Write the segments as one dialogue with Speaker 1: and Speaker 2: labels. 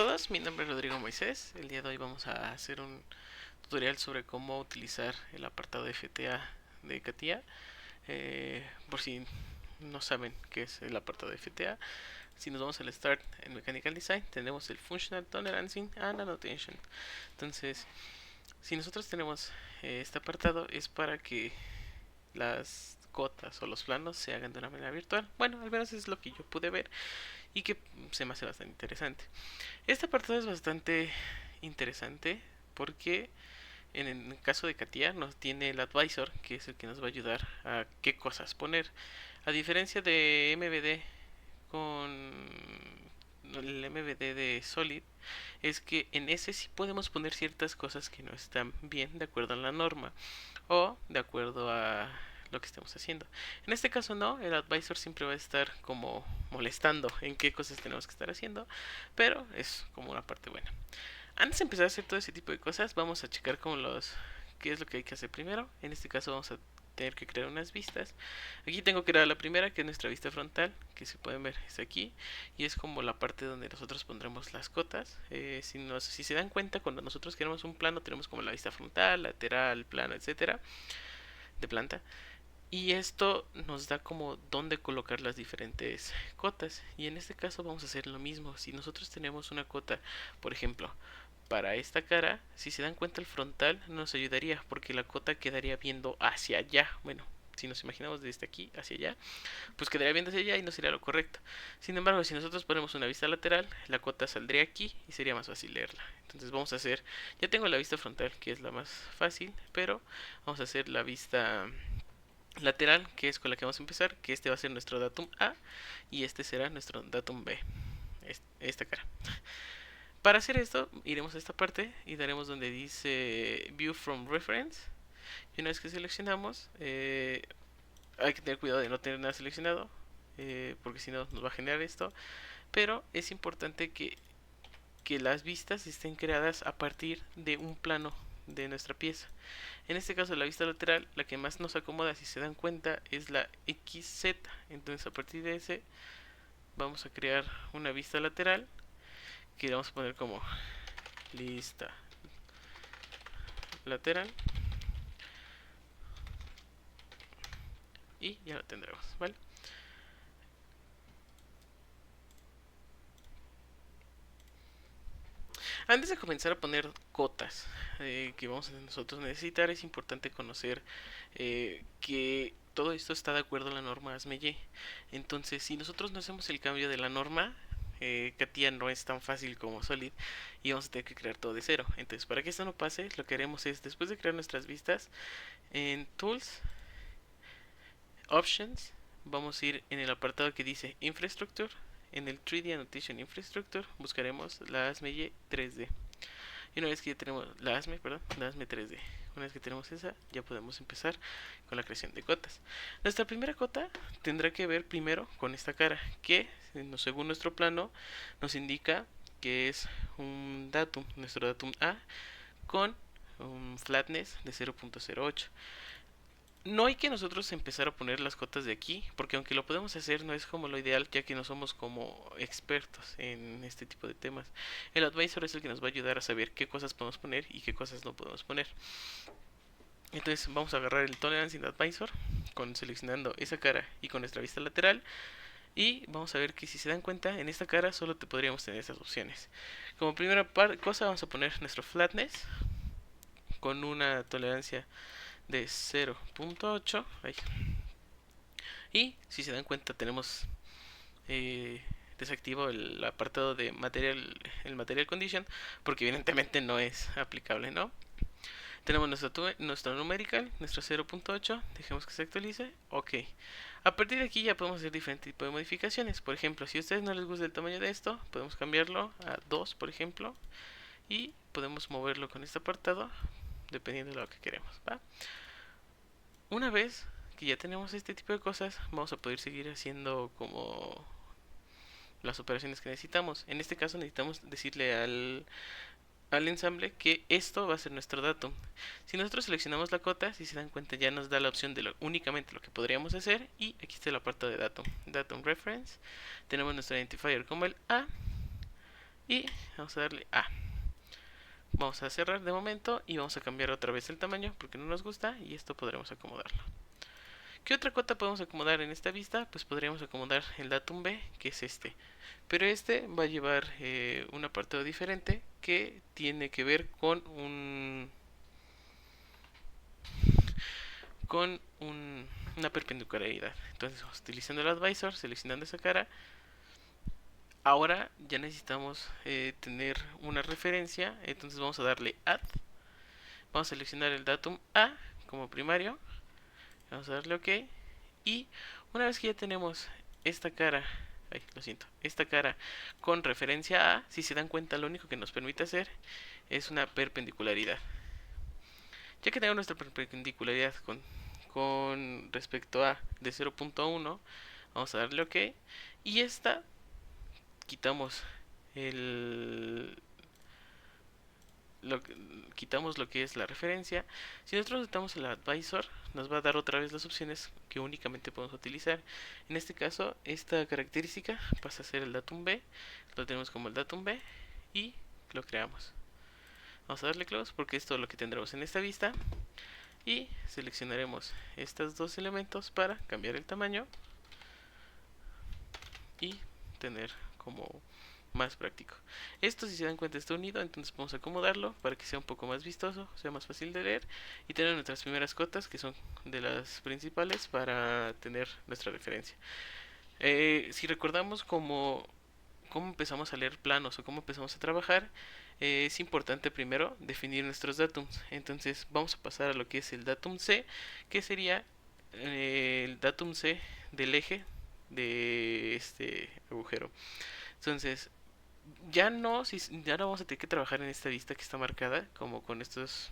Speaker 1: todos, mi nombre es Rodrigo Moisés. El día de hoy vamos a hacer un tutorial sobre cómo utilizar el apartado FTA de CATIA. Por si no saben qué es el apartado de FTA, si nos vamos al Start en Mechanical Design, tenemos el Functional Tolerancing and Annotation. Entonces, si nosotros tenemos este apartado, es para que las cotas o los planos se hagan de una manera virtual. Bueno, al menos es lo que yo pude ver y que se me hace bastante interesante. Este apartado es bastante interesante porque en el caso de Katia nos tiene el advisor, que es el que nos va a ayudar a qué cosas poner. A diferencia de MVD con el MVD de Solid, es que en ese sí podemos poner ciertas cosas que no están bien de acuerdo a la norma o de acuerdo a lo que estemos haciendo. En este caso no, el advisor siempre va a estar como molestando en qué cosas tenemos que estar haciendo, pero es como una parte buena. Antes de empezar a hacer todo ese tipo de cosas, vamos a checar como qué es lo que hay que hacer primero. En este caso vamos a tener que crear unas vistas. Aquí tengo que crear la primera, que es nuestra vista frontal, que si pueden ver es aquí, y es como la parte donde nosotros pondremos las cotas. Si se dan cuenta, cuando nosotros queremos un plano, tenemos como la vista frontal, lateral, plano, etcétera, de planta. Y esto nos da como dónde colocar las diferentes cotas. Y en este caso vamos a hacer lo mismo. Si nosotros tenemos una cota, por ejemplo, para esta cara, si se dan cuenta el frontal nos ayudaría porque la cota quedaría viendo hacia allá. Bueno, si nos imaginamos desde aquí hacia allá, pues quedaría viendo hacia allá y no sería lo correcto. Sin embargo, si nosotros ponemos una vista lateral, la cota saldría aquí y sería más fácil leerla. Entonces vamos a hacer, ya tengo la vista frontal que es la más fácil, pero vamos a hacer la vista lateral, que es con la que vamos a empezar, que este va a ser nuestro datum A y este será nuestro datum B, esta cara. Para hacer esto, iremos a esta parte y daremos donde dice View from Reference. Y una vez que seleccionamos, hay que tener cuidado de no tener nada seleccionado, porque si no nos va a generar esto. Pero es importante que las vistas estén creadas a partir de un plano de nuestra pieza. En este caso la vista lateral, la que más nos acomoda, si se dan cuenta, es la XZ. Entonces a partir de ese vamos a crear una vista lateral que vamos a poner como lista lateral y ya lo tendremos, ¿vale? Antes de comenzar a poner cotas que vamos a nosotros necesitar, es importante conocer que todo esto está de acuerdo a la norma ASME. Entonces, si nosotros no hacemos el cambio de la norma, CATIA no es tan fácil como Solid y vamos a tener que crear todo de cero. Entonces, para que esto no pase, lo que haremos es, después de crear nuestras vistas, en Tools, Options, vamos a ir en el apartado que dice Infrastructure. En el 3D Annotation Infrastructure buscaremos la ASME 3D. Y una vez que ya tenemos la ASME, perdón, la ASME 3D, una vez que tenemos esa, ya podemos empezar con la creación de cotas. Nuestra primera cota tendrá que ver primero con esta cara, que según nuestro plano nos indica que es un datum, nuestro datum A, con un flatness de 0.08. No hay que nosotros empezar a poner las cotas de aquí, porque aunque lo podemos hacer, no es como lo ideal, ya que no somos como expertos en este tipo de temas. El advisor es el que nos va a ayudar a saber qué cosas podemos poner y qué cosas no podemos poner. Entonces vamos a agarrar el Tolerancing Advisor, seleccionando esa cara y con nuestra vista lateral. Y vamos a ver que si se dan cuenta, en esta cara solo te podríamos tener estas opciones. Como primera cosa vamos a poner nuestro flatness con una tolerancia de 0.8. Y si se dan cuenta tenemos desactivado el apartado de material, el material condition, porque evidentemente no es aplicable, ¿no? Tenemos nuestro numerical, nuestro 0.8, dejemos que se actualice, ok. A partir de aquí ya podemos hacer diferentes tipos de modificaciones. Por ejemplo, si a ustedes no les gusta el tamaño de esto, podemos cambiarlo a 2, por ejemplo, y podemos moverlo con este apartado dependiendo de lo que queremos, ¿va? Una vez que ya tenemos este tipo de cosas, vamos a poder seguir haciendo como las operaciones que necesitamos. En este caso necesitamos decirle al ensamble que esto va a ser nuestro datum. Si nosotros seleccionamos la cota, si se dan cuenta ya nos da la opción de únicamente lo que podríamos hacer, y aquí está el apartado de datum reference. Tenemos nuestro identifier como el A y vamos a darle A. Vamos a cerrar de momento y vamos a cambiar otra vez el tamaño porque no nos gusta, y esto podremos acomodarlo. ¿Qué otra cota podemos acomodar en esta vista? Pues podríamos acomodar el datum B, que es este. Pero este va a llevar un apartado diferente que tiene que ver con una perpendicularidad. Entonces, utilizando el advisor, seleccionando esa cara, ahora ya necesitamos tener una referencia. Entonces vamos a darle add. Vamos a seleccionar el datum A como primario. Vamos a darle OK. Y una vez que ya tenemos esta cara, lo siento, esta cara con referencia a, si se dan cuenta, lo único que nos permite hacer es una perpendicularidad. Ya que tengo nuestra perpendicularidad con respecto a de 0.1, vamos a darle OK. Y esta quitamos el lo, quitamos lo que es la referencia. Si nosotros quitamos el advisor, nos va a dar otra vez las opciones que únicamente podemos utilizar. En este caso, esta característica pasa a ser el datum B. Lo tenemos como el datum B y lo creamos. Vamos a darle close porque es todo lo que tendremos en esta vista. Y seleccionaremos estos dos elementos para cambiar el tamaño y tener como más práctico. Esto, si se dan cuenta, está unido, entonces vamos a acomodarlo para que sea un poco más vistoso, sea más fácil de leer y tener nuestras primeras cotas, que son de las principales para tener nuestra referencia. Si recordamos cómo empezamos a leer planos o cómo empezamos a trabajar, es importante primero definir nuestros datums. Entonces vamos a pasar a lo que es el datum C, que sería el datum C del eje de este agujero. Entonces, ya no vamos a tener que trabajar en esta vista que está marcada, como con estas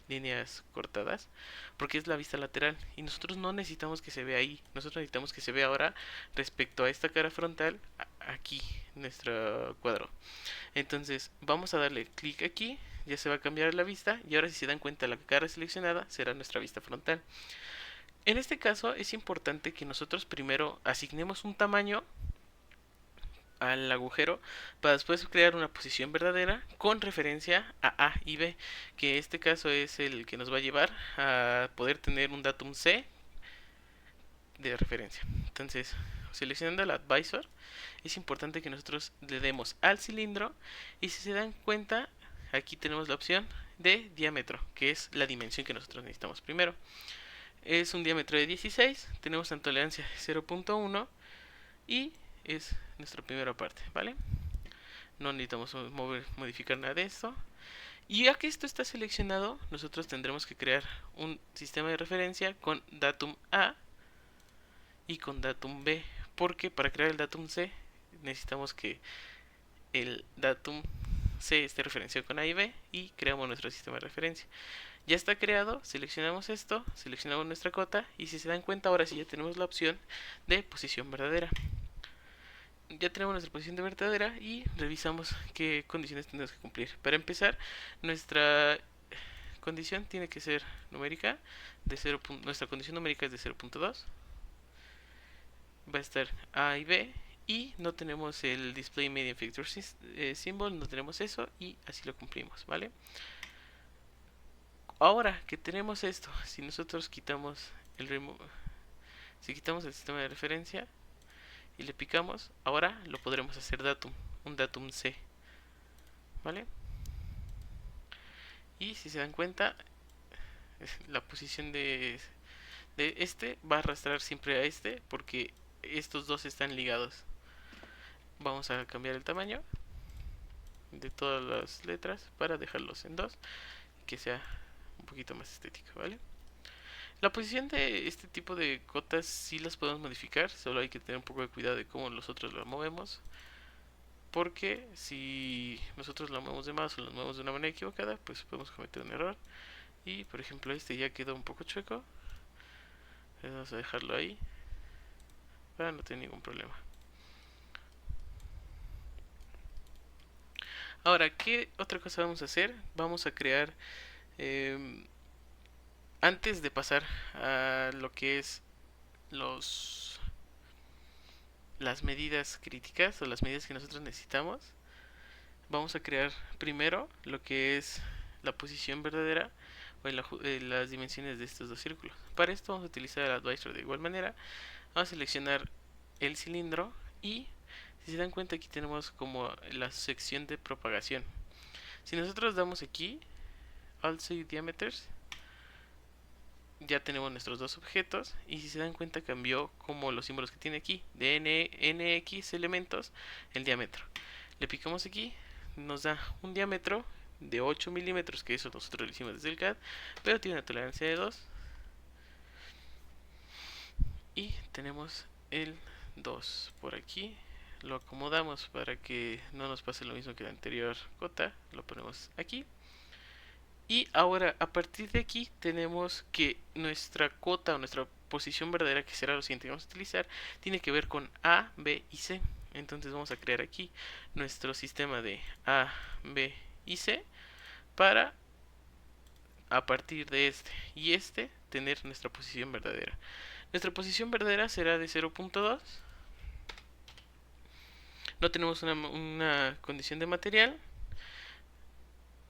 Speaker 1: líneas cortadas, porque es la vista lateral y nosotros no necesitamos que se vea ahí, nosotros necesitamos que se vea ahora respecto a esta cara frontal, aquí, nuestro cuadro. Entonces vamos a darle clic aquí, ya se va a cambiar la vista y ahora, si se dan cuenta, la cara seleccionada será nuestra vista frontal. En este caso es importante que nosotros primero asignemos un tamaño al agujero para después crear una posición verdadera con referencia a y B, que este caso es el que nos va a llevar a poder tener un datum C de referencia. Entonces, seleccionando el advisor, es importante que nosotros le demos al cilindro y, si se dan cuenta, aquí tenemos la opción de diámetro, que es la dimensión que nosotros necesitamos primero. Es un diámetro de 16, tenemos una tolerancia 0.1 y es nuestra primera parte, ¿vale? No necesitamos modificar nada de esto. Y ya que esto está seleccionado, nosotros tendremos que crear un sistema de referencia con datum A y con datum B, porque para crear el datum C necesitamos que el datum C esté referenciado con A y B y creamos nuestro sistema de referencia. Ya está creado, seleccionamos esto, seleccionamos nuestra cota y, si se dan cuenta, ahora sí ya tenemos la opción de posición verdadera. Ya tenemos nuestra posición de verdadera y revisamos qué condiciones tenemos que cumplir. Para empezar, nuestra condición tiene que ser numérica de 0. Nuestra condición numérica es de 0.2. Va a estar A y B y no tenemos el display median factor symbol, no tenemos eso y así lo cumplimos, ¿vale? Ahora que tenemos esto, si nosotros quitamos si quitamos el sistema de referencia y le picamos, ahora lo podremos hacer un datum C, ¿vale? Y si se dan cuenta, la posición de este va a arrastrar siempre a este porque estos dos están ligados. Vamos a cambiar el tamaño de todas las letras para dejarlos en 2, que sea un poquito más estético, ¿vale? La posición de este tipo de cotas sí las podemos modificar, solo hay que tener un poco de cuidado de cómo nosotros las movemos, porque si nosotros la movemos de más o la movemos de una manera equivocada, pues podemos cometer un error. Y por ejemplo, este ya quedó un poco chueco, vamos a dejarlo ahí para no tener ningún problema. Ahora, ¿qué otra cosa vamos a hacer? Vamos a crear, antes de pasar a lo que es las medidas críticas o las medidas que nosotros necesitamos, vamos a crear primero lo que es la posición verdadera o las dimensiones de estos dos círculos. Para esto vamos a utilizar el advisor de igual manera. Vamos a seleccionar el cilindro y si se dan cuenta aquí tenemos como la sección de propagación. Si nosotros damos aquí Also Diameters, ya tenemos nuestros dos objetos y si se dan cuenta cambió como los símbolos que tiene aquí de nx elementos el diámetro. Le picamos aquí, nos da un diámetro de 8 milímetros, que eso nosotros lo hicimos desde el CAD, pero tiene una tolerancia de 2 y tenemos el 2 por aquí. Lo acomodamos para que no nos pase lo mismo que la anterior cota, lo ponemos aquí. Y ahora a partir de aquí tenemos que nuestra cota o nuestra posición verdadera, que será lo siguiente que vamos a utilizar, tiene que ver con A, B y C. Entonces vamos a crear aquí nuestro sistema de A, B y C para a partir de este y este tener nuestra posición verdadera. Nuestra posición verdadera será de 0.2. No tenemos una condición de material.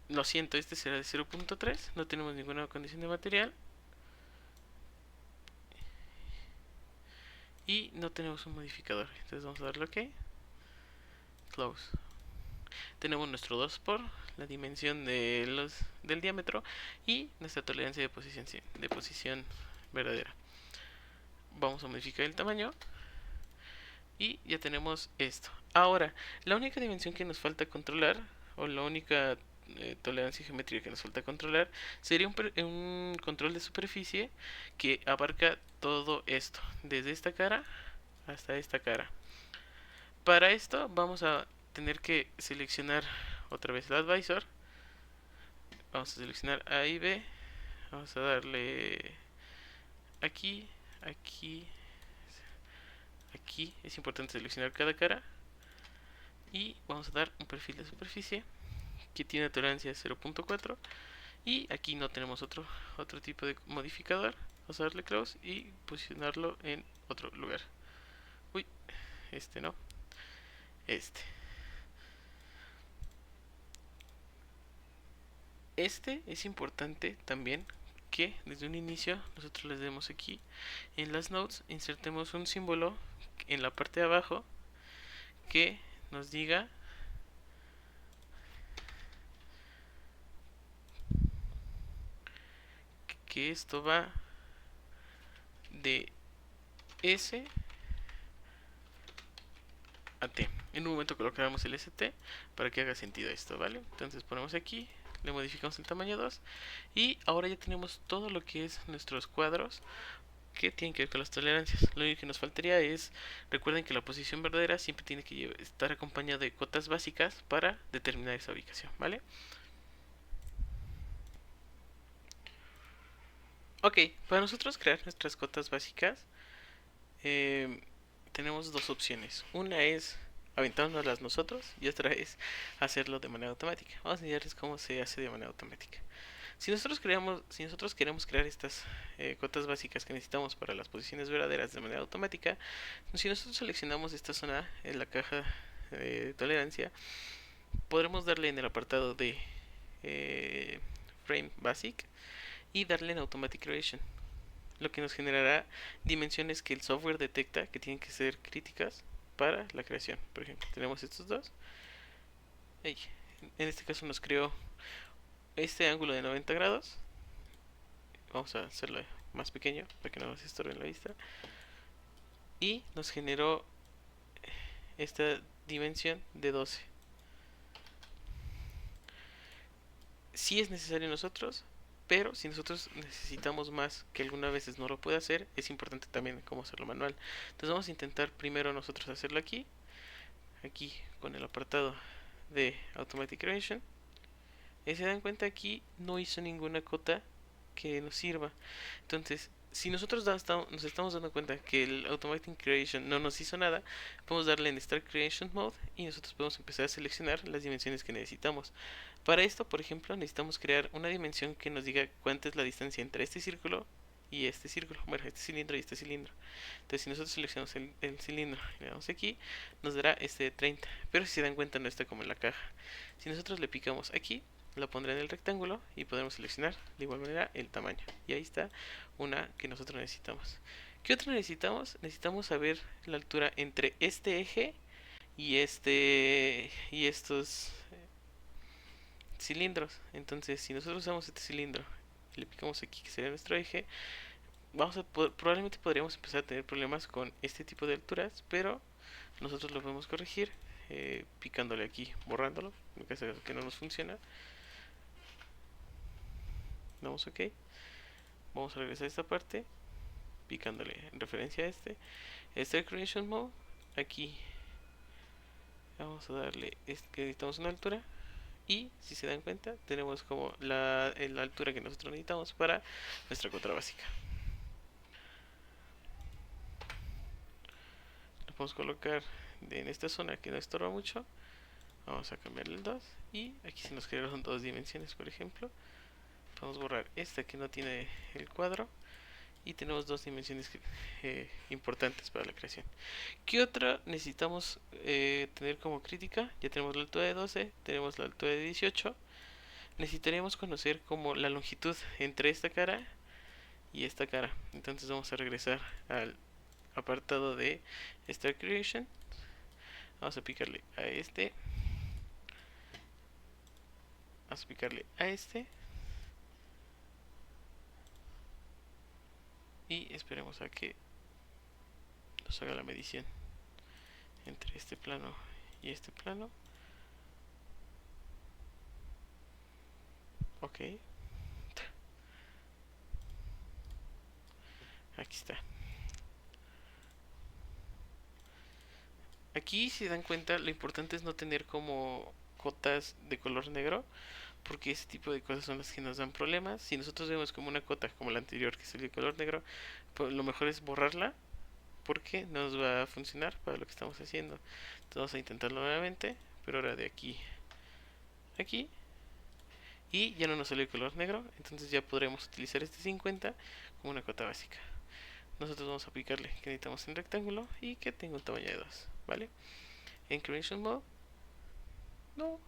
Speaker 1: Lo siento, este será de 0.3. No tenemos ninguna condición de material. Y no tenemos un modificador. Entonces vamos a darle OK. Close. Tenemos nuestro 2 por la dimensión del diámetro y nuestra tolerancia de posición verdadera. Vamos a modificar el tamaño y ya tenemos esto. Ahora, la única dimensión que nos falta controlar, o la única tolerancia geométrica que nos falta controlar, sería un control de superficie que abarca todo esto, desde esta cara hasta esta cara. Para esto vamos a tener que seleccionar otra vez el advisor. Vamos a seleccionar A y B. Vamos a darle aquí, aquí, aquí. Es importante seleccionar cada cara. Y vamos a dar un perfil de superficie que tiene tolerancia de 0.4. Y aquí no tenemos otro tipo de modificador. Vamos a darle close y posicionarlo en otro lugar. Uy, este no. Este es importante también que desde un inicio nosotros les demos aquí en las nodes, insertemos un símbolo en la parte de abajo que nos diga que esto va de S a T. En un momento colocaremos el ST para que haga sentido esto, ¿vale? Entonces ponemos aquí, le modificamos el tamaño 2 y ahora ya tenemos todo lo que es nuestros cuadros que tienen que ver con las tolerancias. Lo único que nos faltaría es, recuerden que la posición verdadera siempre tiene que estar acompañada de cotas básicas para determinar esa ubicación, ¿vale? Ok, para nosotros crear nuestras cotas básicas tenemos dos opciones. Una es aventárnoslas nosotros y otra es hacerlo de manera automática. Vamos a enseñarles cómo se hace de manera automática. Si nosotros queremos crear estas cotas básicas que necesitamos para las posiciones verdaderas de manera automática, si nosotros seleccionamos esta zona en la caja de tolerancia, podremos darle en el apartado de Frame Basic y darle en Automatic Creation, lo que nos generará dimensiones que el software detecta que tienen que ser críticas para la creación. Por ejemplo, tenemos estos dos. En este caso nos creó este ángulo de 90 grados. Vamos a hacerlo más pequeño para que no nos estorbe en la vista. Y nos generó esta dimensión de 12. Si es necesario nosotros, pero si nosotros necesitamos más, que algunas veces no lo puede hacer, es importante también cómo hacerlo manual. Entonces vamos a intentar primero nosotros hacerlo aquí con el apartado de Automatic Creation. Y se dan cuenta, aquí no hizo ninguna cota que nos sirva. Entonces, si nosotros nos estamos dando cuenta que el Automatic Creation no nos hizo nada, podemos darle en Start Creation Mode y nosotros podemos empezar a seleccionar las dimensiones que necesitamos. Para esto, por ejemplo, necesitamos crear una dimensión que nos diga cuánta es la distancia entre este círculo y este círculo, bueno, este cilindro y este cilindro. Entonces si nosotros seleccionamos el cilindro y le damos aquí, nos dará este de 30, pero si se dan cuenta no está como en la caja. Si nosotros le picamos aquí, lo pondrá en el rectángulo y podremos seleccionar de igual manera el tamaño. Y ahí está una que nosotros necesitamos. ¿Qué otra necesitamos? Necesitamos saber la altura entre este eje y estos cilindros. Entonces, si nosotros usamos este cilindro y le picamos aquí, que sería nuestro eje, probablemente podríamos empezar a tener problemas con este tipo de alturas, pero nosotros lo podemos corregir picándole aquí, borrándolo, en caso de que no nos funciona. Damos OK. Vamos a regresar a esta parte, picándole en referencia a este Creation Mode. Aquí vamos a darle que necesitamos una altura. Y si se dan cuenta, tenemos como la altura que nosotros necesitamos para nuestra cota básica. Lo podemos colocar en esta zona que no estorba mucho. Vamos a cambiarle el 2. Y aquí se nos crearon dos dimensiones, por ejemplo. Podemos borrar esta que no tiene el cuadro. Y tenemos dos dimensiones importantes para la creación. ¿Qué otra necesitamos tener como crítica? Ya tenemos la altura de 12, tenemos la altura de 18. Necesitaríamos conocer como la longitud entre esta cara y esta cara. Entonces vamos a regresar al apartado de Star Creation. Vamos a picarle a este. Vamos a picarle a este. Y esperemos a que nos haga la medición entre este plano y este plano. OK. Aquí está. Aquí si dan cuenta, lo importante es no tener como cotas de color negro, porque ese tipo de cosas son las que nos dan problemas. Si nosotros vemos como una cota como la anterior que salió de color negro, pues lo mejor es borrarla, porque no nos va a funcionar para lo que estamos haciendo. Entonces vamos a intentarlo nuevamente, pero ahora de aquí a aquí, y ya no nos salió el color negro. Entonces ya podremos utilizar este 50 como una cota básica. Nosotros vamos a aplicarle que necesitamos en rectángulo y que tenga un tamaño de 2, ¿vale? En Creation Mode, no.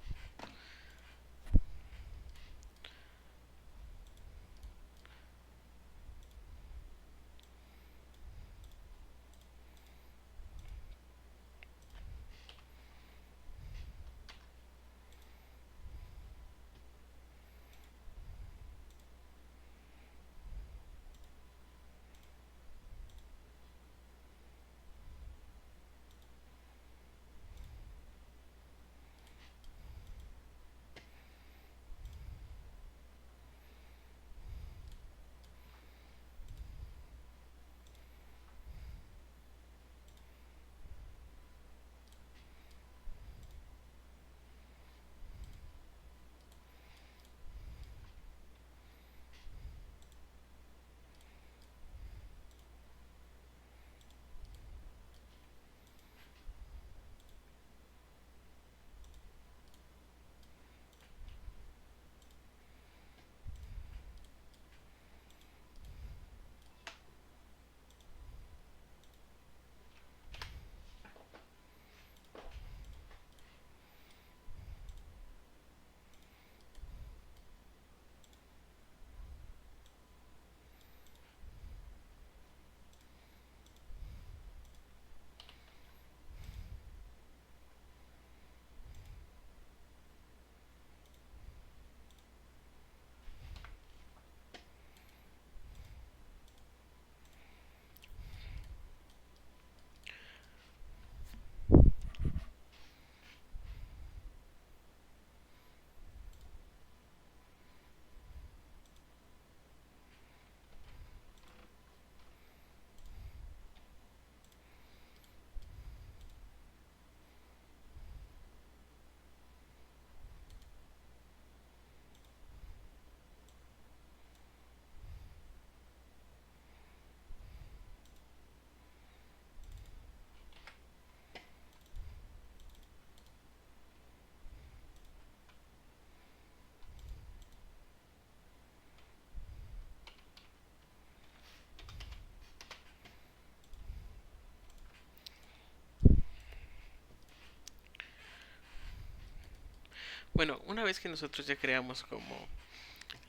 Speaker 1: vez que nosotros ya creamos como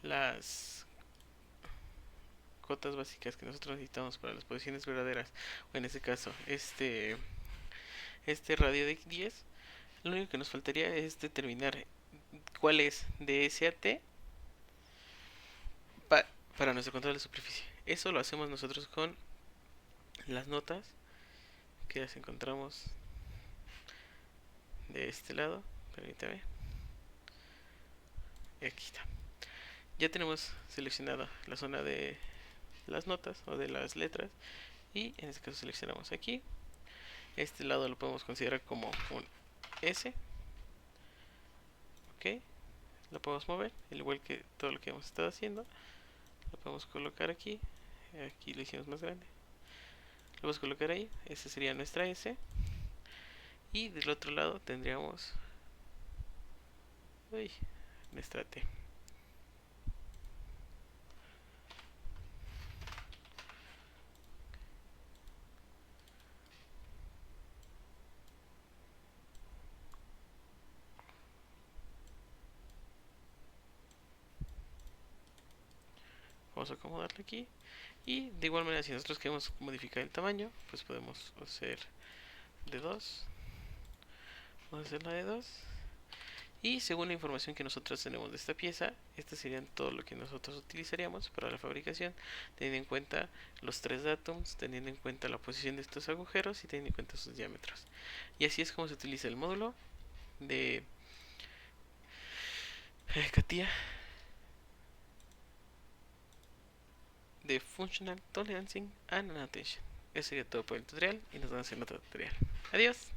Speaker 1: las cotas básicas que nosotros necesitamos para las posiciones verdaderas, o en este caso este radio de 10, lo único que nos faltaría es determinar cuál es de S a T pa para nuestro control de superficie. Eso lo hacemos nosotros con las notas que las encontramos de este lado. Permítame. Aquí está. Ya tenemos seleccionada la zona de las notas o de las letras, y en este caso seleccionamos aquí. Este lado lo podemos considerar como un S. Ok, lo podemos mover, al igual que todo lo que hemos estado haciendo. Lo podemos colocar aquí. Aquí lo hicimos más grande. Lo podemos colocar ahí. Esa sería nuestra S. Y del otro lado tendríamos nuestra T. Vamos a acomodarla aquí. Y de igual manera, si nosotros queremos modificar el tamaño, pues podemos hacer de 2. Vamos a hacer la de 2. Y según la información que nosotros tenemos de esta pieza, este serían todo lo que nosotros utilizaríamos para la fabricación, teniendo en cuenta los 3 datums, teniendo en cuenta la posición de estos agujeros y teniendo en cuenta sus diámetros. Y así es como se utiliza el módulo de CATIA de Functional Tolerancing and Annotation. Eso sería todo por el tutorial y nos vemos en otro tutorial. Adiós.